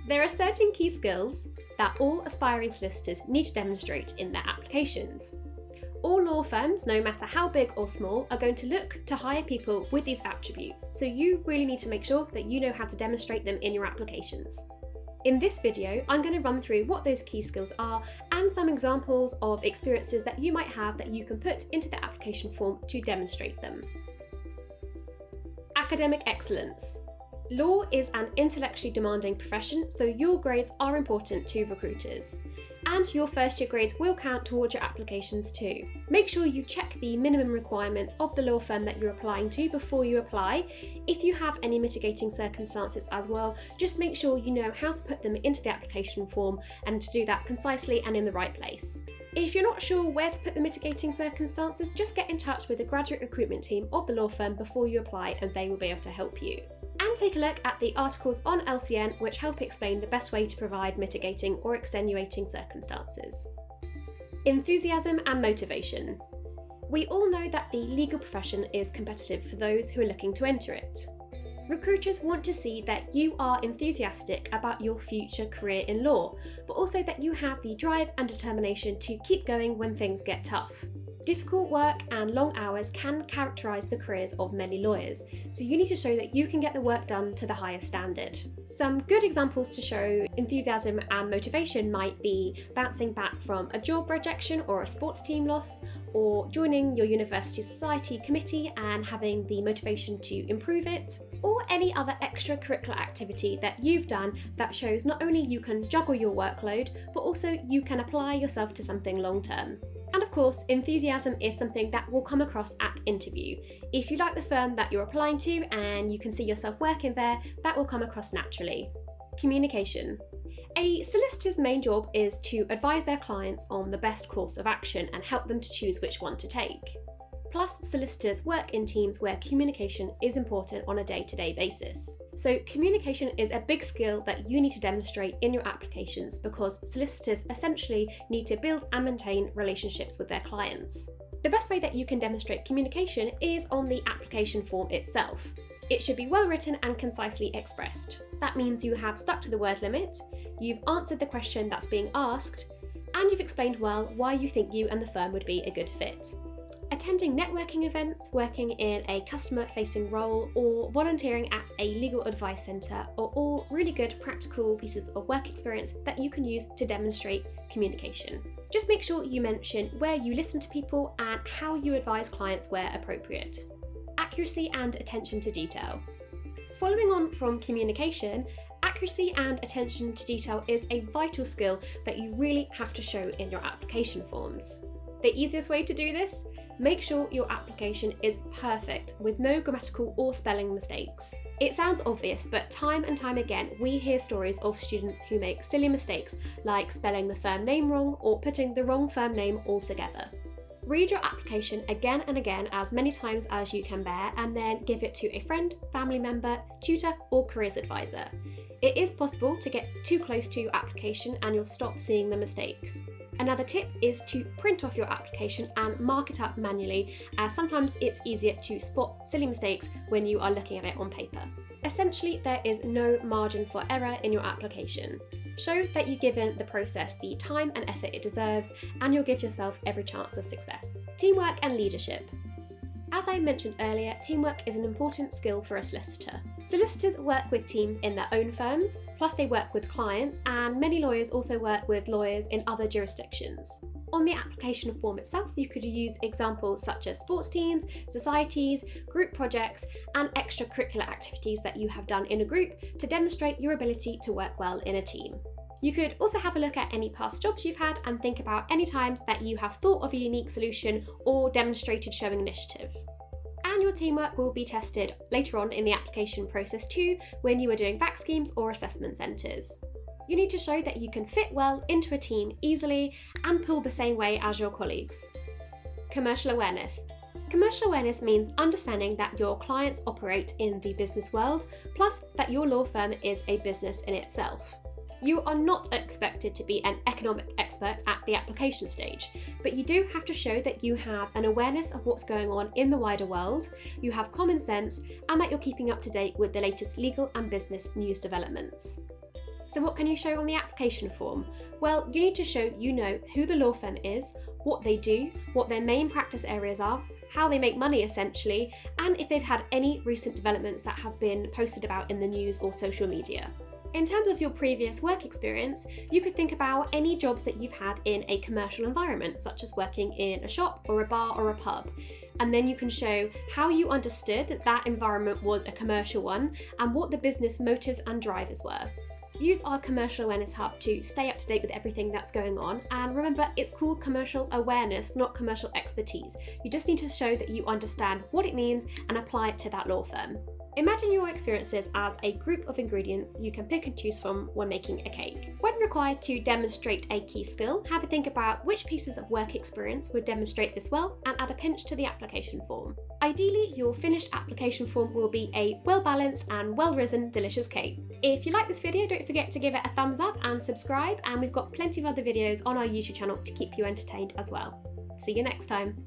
There are certain key skills that all aspiring solicitors need to demonstrate in their applications. All law firms, no matter how big or small, are going to look to hire people with these attributes, so you really need to make sure that you know how to demonstrate them in your applications. In this video, I'm going to run through what those key skills are and some examples of experiences that you might have that you can put into the application form to demonstrate them. Academic excellence. Law is an intellectually demanding profession, so your grades are important to recruiters. And your first year grades will count towards your applications too. Make sure you check the minimum requirements of the law firm that you're applying to before you apply. If you have any mitigating circumstances as well, just make sure you know how to put them into the application form and to do that concisely and in the right place. If you're not sure where to put the mitigating circumstances, just get in touch with the graduate recruitment team of the law firm before you apply and they will be able to help you. And take a look at the articles on LCN which help explain the best way to provide mitigating or extenuating circumstances. Enthusiasm and motivation. We all know that the legal profession is competitive for those who are looking to enter it. Recruiters want to see that you are enthusiastic about your future career in law, but also that you have the drive and determination to keep going when things get tough. Difficult work and long hours can characterise the careers of many lawyers, so you need to show that you can get the work done to the highest standard. Some good examples to show enthusiasm and motivation might be bouncing back from a job rejection or a sports team loss, or joining your university society committee and having the motivation to improve it, or any other extracurricular activity that you've done that shows not only you can juggle your workload, but also you can apply yourself to something long term. And of course, enthusiasm is something that will come across at interview. If you like the firm that you're applying to and you can see yourself working there, that will come across naturally. Communication. A solicitor's main job is to advise their clients on the best course of action and help them to choose which one to take. Plus, solicitors work in teams where communication is important on a day-to-day basis. So communication is a big skill that you need to demonstrate in your applications because solicitors essentially need to build and maintain relationships with their clients. The best way that you can demonstrate communication is on the application form itself. It should be well written and concisely expressed. That means you have stuck to the word limit, you've answered the question that's being asked, and you've explained well why you think you and the firm would be a good fit. Attending networking events, working in a customer-facing role, or volunteering at a legal advice centre are all really good practical pieces of work experience that you can use to demonstrate communication. Just make sure you mention where you listen to people and how you advise clients where appropriate. Accuracy and attention to detail. Following on from communication, accuracy and attention to detail is a vital skill that you really have to show in your application forms. The easiest way to do this? Make sure your application is perfect with no grammatical or spelling mistakes. It sounds obvious, but time and time again we hear stories of students who make silly mistakes like spelling the firm name wrong or putting the wrong firm name altogether. Read your application again and again as many times as you can bear and then give it to a friend, family member, tutor or careers advisor. It is possible to get too close to your application and you'll stop seeing the mistakes. Another tip is to print off your application and mark it up manually, as sometimes it's easier to spot silly mistakes when you are looking at it on paper. Essentially, there is no margin for error in your application. Show that you've given the process the time and effort it deserves, and you'll give yourself every chance of success. Teamwork and leadership. As I mentioned earlier, teamwork is an important skill for a solicitor. Solicitors work with teams in their own firms, plus they work with clients, and many lawyers also work with lawyers in other jurisdictions. On the application form itself, you could use examples such as sports teams, societies, group projects, and extracurricular activities that you have done in a group to demonstrate your ability to work well in a team. You could also have a look at any past jobs you've had and think about any times that you have thought of a unique solution or demonstrated showing initiative. And your teamwork will be tested later on in the application process too, when you are doing back schemes or assessment centres. You need to show that you can fit well into a team easily and pull the same way as your colleagues. Commercial awareness. Commercial awareness means understanding that your clients operate in the business world, plus that your law firm is a business in itself. You are not expected to be an economic expert at the application stage, but you do have to show that you have an awareness of what's going on in the wider world, you have common sense, and that you're keeping up to date with the latest legal and business news developments. So what can you show on the application form? Well, you need to show you know who the law firm is, what they do, what their main practice areas are, how they make money essentially, and if they've had any recent developments that have been posted about in the news or social media. In terms of your previous work experience, you could think about any jobs that you've had in a commercial environment, such as working in a shop or a bar or a pub. And then you can show how you understood that that environment was a commercial one and what the business motives and drivers were. Use our Commercial Awareness Hub to stay up to date with everything that's going on, and remember, it's called commercial awareness, not commercial expertise. You just need to show that you understand what it means and apply it to that law firm. Imagine your experiences as a group of ingredients you can pick and choose from when making a cake. When required to demonstrate a key skill, have a think about which pieces of work experience would demonstrate this well and add a pinch to the application form. Ideally, your finished application form will be a well-balanced and well-risen delicious cake. If you like this video, don't forget to give it a thumbs up and subscribe, and we've got plenty of other videos on our YouTube channel to keep you entertained as well. See you next time.